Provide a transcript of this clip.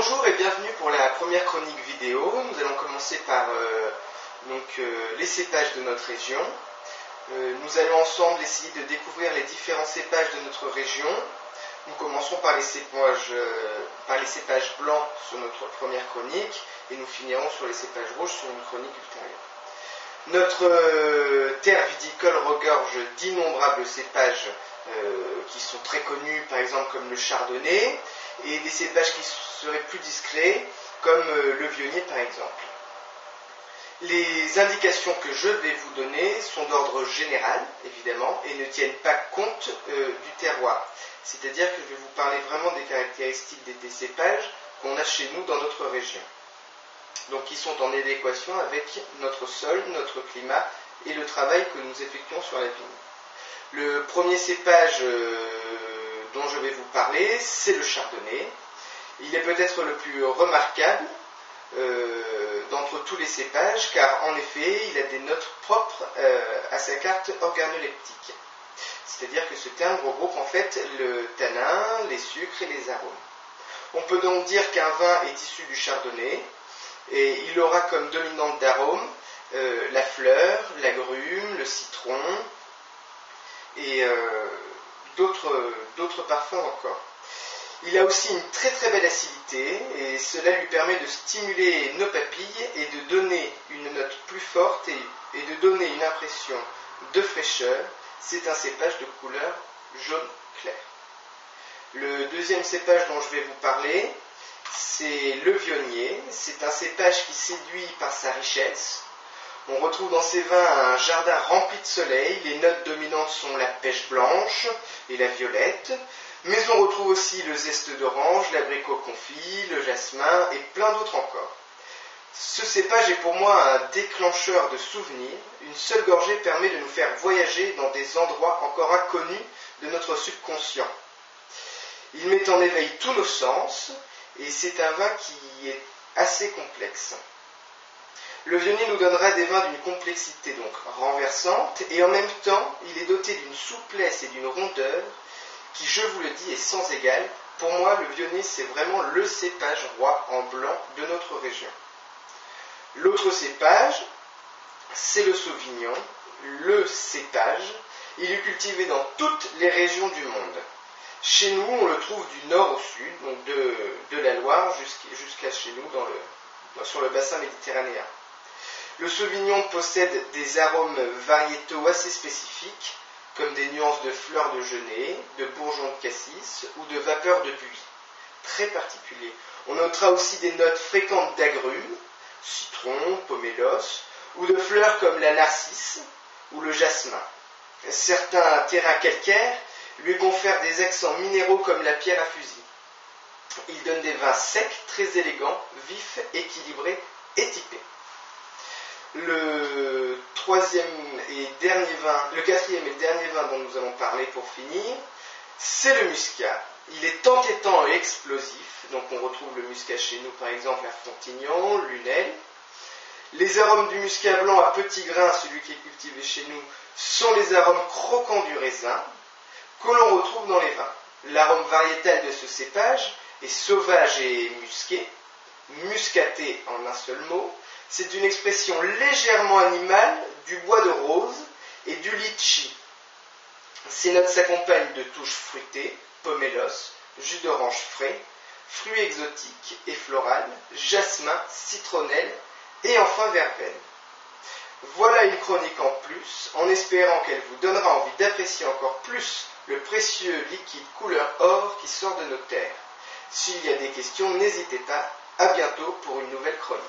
Bonjour et bienvenue pour la première chronique vidéo. Nous allons commencer par les cépages de notre région. Nous allons ensemble essayer de découvrir les différents cépages de notre région. Nous commencerons par les cépages blancs sur notre première chronique et nous finirons sur les cépages rouges sur une chronique ultérieure. Notre terre viticole regorge d'innombrables cépages qui sont très connus, par exemple comme le chardonnay, et des cépages qui seraient plus discrets, comme le viognier par exemple. Les indications que je vais vous donner sont d'ordre général, évidemment, et ne tiennent pas compte du terroir. C'est-à-dire que je vais vous parler vraiment des caractéristiques des cépages qu'on a chez nous dans notre région. Donc qui sont en adéquation avec notre sol, notre climat et le travail que nous effectuons sur la vigne. Le premier cépage dont je vais vous parler, c'est le chardonnay. Il est peut-être le plus remarquable d'entre tous les cépages, car en effet, il a des notes propres à sa carte organoleptique. C'est-à-dire que ce terme regroupe en fait le tanin, les sucres et les arômes. On peut donc dire qu'un vin est issu du chardonnay, et il aura comme dominante d'arôme la fleur, l'agrume, le citron et d'autres parfums encore. Il a aussi une très très belle acidité et cela lui permet de stimuler nos papilles et de donner une note plus forte et de donner une impression de fraîcheur. C'est un cépage de couleur jaune clair. Le deuxième cépage dont je vais vous parler, c'est le viognier. C'est un cépage qui séduit par sa richesse. On retrouve dans ces vins un jardin rempli de soleil. Les notes dominantes sont la pêche blanche et la violette. Mais on retrouve aussi le zeste d'orange, l'abricot confit, le jasmin et plein d'autres encore. Ce cépage est pour moi un déclencheur de souvenirs. Une seule gorgée permet de nous faire voyager dans des endroits encore inconnus de notre subconscient. Il met en éveil tous nos sens et c'est un vin qui est assez complexe. Le viognier nous donnera des vins d'une complexité donc renversante et en même temps il est doté d'une souplesse et d'une rondeur qui, je vous le dis, est sans égal. Pour moi, le viognier, c'est vraiment le cépage roi en blanc de notre région. L'autre cépage, c'est le sauvignon, le cépage. Il est cultivé dans toutes les régions du monde. Chez nous, on le trouve du nord au sud, donc de la Loire jusqu'à chez nous, sur le bassin méditerranéen. Le sauvignon possède des arômes variétaux assez spécifiques, comme des nuances de fleurs de genêt, de bourgeons de cassis ou de vapeur de buis, très particuliers. On notera aussi des notes fréquentes d'agrumes, citron, pomélos, ou de fleurs comme la narcisse ou le jasmin. Certains terrains calcaires lui confèrent des accents minéraux comme la pierre à fusil. Il donne des vins secs, très élégants, vifs, équilibrés et typés. Le quatrième et dernier vin dont nous allons parler pour finir, c'est le muscat. Il est entêtant et explosif, donc on retrouve le muscat chez nous par exemple à Fontignon, Lunel. Les arômes du muscat blanc à petits grains, celui qui est cultivé chez nous, sont les arômes croquants du raisin que l'on retrouve dans les vins. L'arôme variétal de ce cépage est sauvage et musqué, muscaté en un seul mot. C'est une expression légèrement animale du bois de rose et du litchi. Ces notes s'accompagnent de touches fruitées, pomélos, jus d'orange frais, fruits exotiques et florales, jasmin, citronnelle et enfin verveine. Voilà une chronique en plus, en espérant qu'elle vous donnera envie d'apprécier encore plus le précieux liquide couleur or qui sort de nos terres. S'il y a des questions, n'hésitez pas. À bientôt pour une nouvelle chronique.